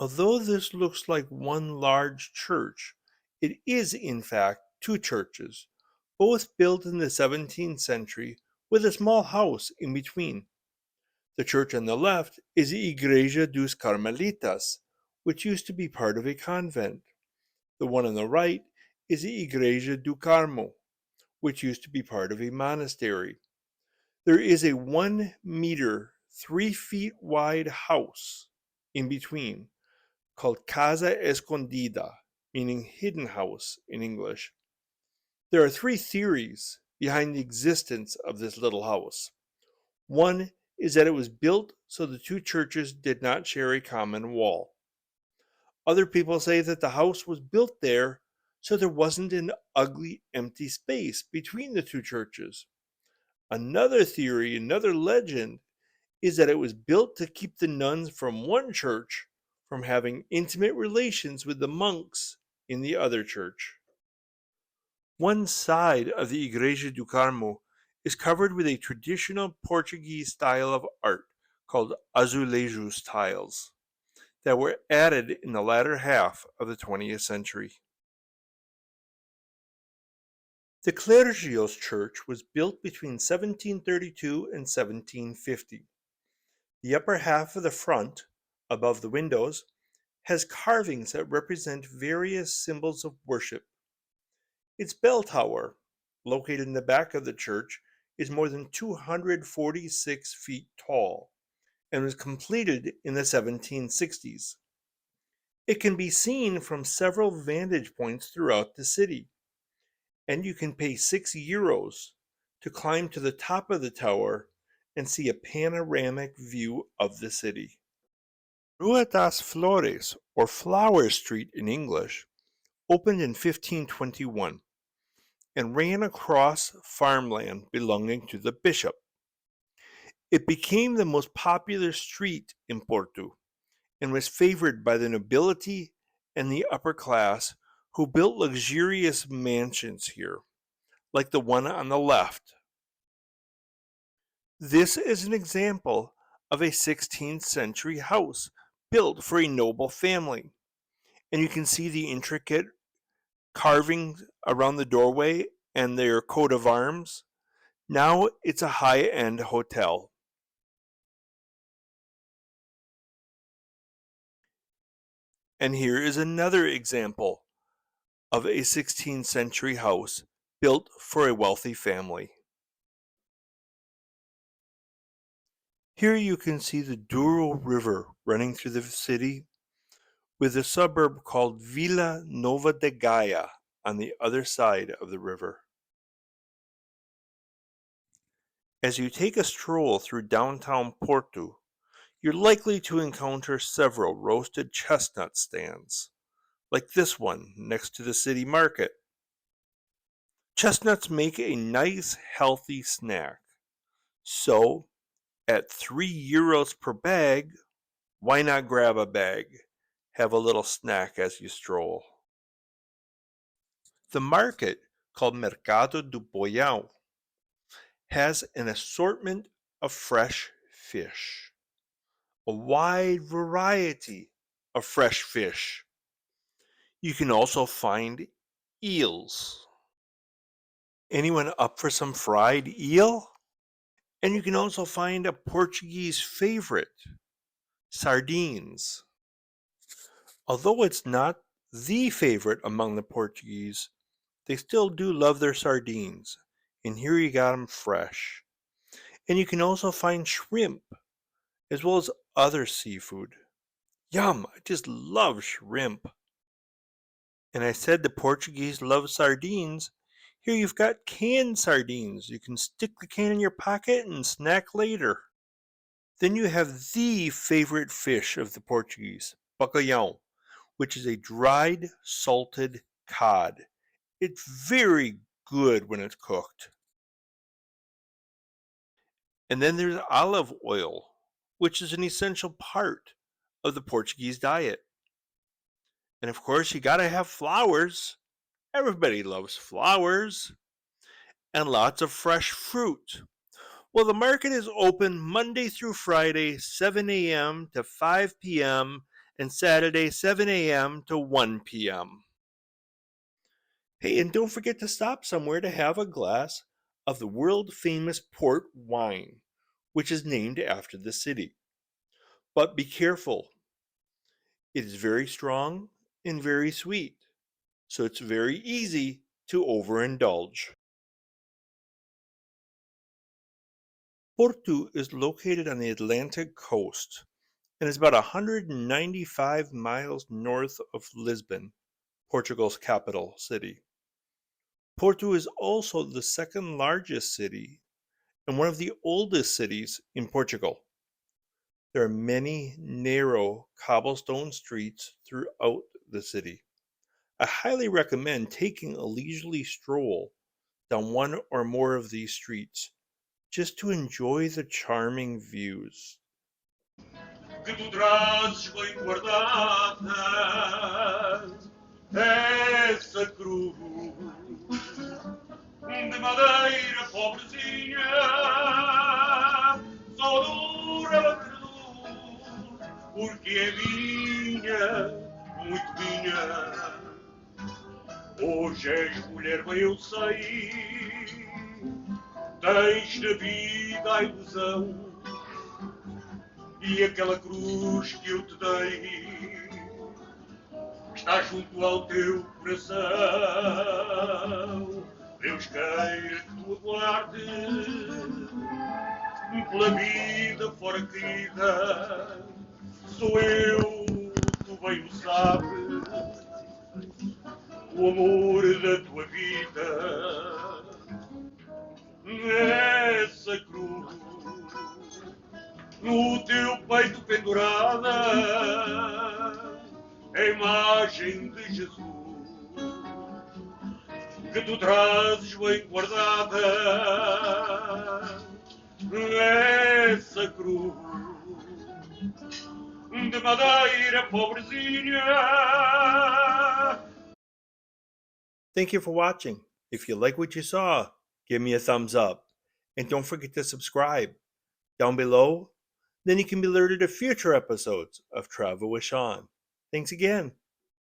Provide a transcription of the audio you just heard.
Although this looks like one large church, it is in fact two churches, both built in the 17th century with a small house in between. The church on the left is the Igreja dos Carmelitas, which used to be part of a convent. The one on the right is the Igreja do Carmo, which used to be part of a monastery. There is a 1 meter, 3 feet wide house in between called Casa Escondida, meaning hidden house in English. There are three theories behind the existence of this little house. One is that it was built so the two churches did not share a common wall. Other people say that the house was built there so there wasn't an ugly empty space between the two churches. Another theory, another legend, is that it was built to keep the nuns from one church from having intimate relations with the monks in the other church. One side of the Igreja do Carmo is covered with a traditional Portuguese style of art called azulejos tiles that were added in the latter half of the 20th century. The Clérigos Church was built between 1732 and 1750. The upper half of the front, above the windows, has carvings that represent various symbols of worship. Its bell tower, located in the back of the church, is more than 246 feet tall and was completed in the 1760s. It can be seen from several vantage points throughout the city, and you can pay €6 to climb to the top of the tower and see a panoramic view of the city. Rua das Flores, or Flower Street in English, opened in 1521 and ran across farmland belonging to the bishop. It became the most popular street in Porto and was favored by the nobility and the upper class who built luxurious mansions here, like the one on the left. This is an example of a 16th century house built for a noble family, and you can see the intricate carvings around the doorway and their coat of arms. Now it's a high-end hotel. And here is another example of a 16th century house built for a wealthy family. Here you can see the Douro River running through the city, with a suburb called Vila Nova de Gaia on the other side of the river. As you take a stroll through downtown Porto, you're likely to encounter several roasted chestnut stands, like this one next to the city market. Chestnuts make a nice, healthy snack. So, at €3 per bag, why not grab a bag? Have a little snack as you stroll. The market, called Mercado do Bolhão, has an assortment of fresh fish, a wide variety of fresh fish. You can also find eels. Anyone up for some fried eel? And you can also find a Portuguese favorite, sardines. Although it's not the favorite among the Portuguese, they still do love their sardines, and here you got them fresh. And you can also find shrimp, as well as other seafood. Yum, I just love shrimp. And I said the Portuguese love sardines. Here you've got canned sardines. You can stick the can in your pocket and snack later. Then you have the favorite fish of the Portuguese, bacalhau, which is a dried, salted cod. It's very good when it's cooked. And then there's olive oil, which is an essential part of the Portuguese diet. And of course, you gotta have flowers. Everybody loves flowers. And lots of fresh fruit. Well, the market is open Monday through Friday, 7 a.m. to 5 p.m., and Saturday 7 a.m. to 1 p.m. Hey, and don't forget to stop somewhere to have a glass of the world famous port wine, which is named after the city. But be careful, it is very strong and very sweet, so it's very easy to overindulge. Porto is located on the Atlantic coast and is about 195 miles north of Lisbon, Portugal's capital city. Porto is also the second largest city and one of the oldest cities in Portugal. There are many narrow cobblestone streets throughout the city. I highly recommend taking a leisurely stroll down one or more of these streets just to enjoy the charming views. Que tu trazes bem guardada essa cruz de madeira pobrezinha, só dura a cruz, porque é minha, muito minha. Hoje és mulher, bem eu sei, tens na vida a ilusão. E aquela cruz que eu te dei está junto ao teu coração. Deus queira que tu aguardes pela vida fora querida. Sou eu, tu bem o sabes, o amor da tua vida. Essa cruz no teu peito pendurada, a imagem de Jesus, que tu trazes bem guardada, essa cruz de madeira pobrezinha. Thank you for watching. If you like what you saw, give me a thumbs up. And don't forget to subscribe. Down below, then you can be alerted to future episodes of Travel with Sean. Thanks again.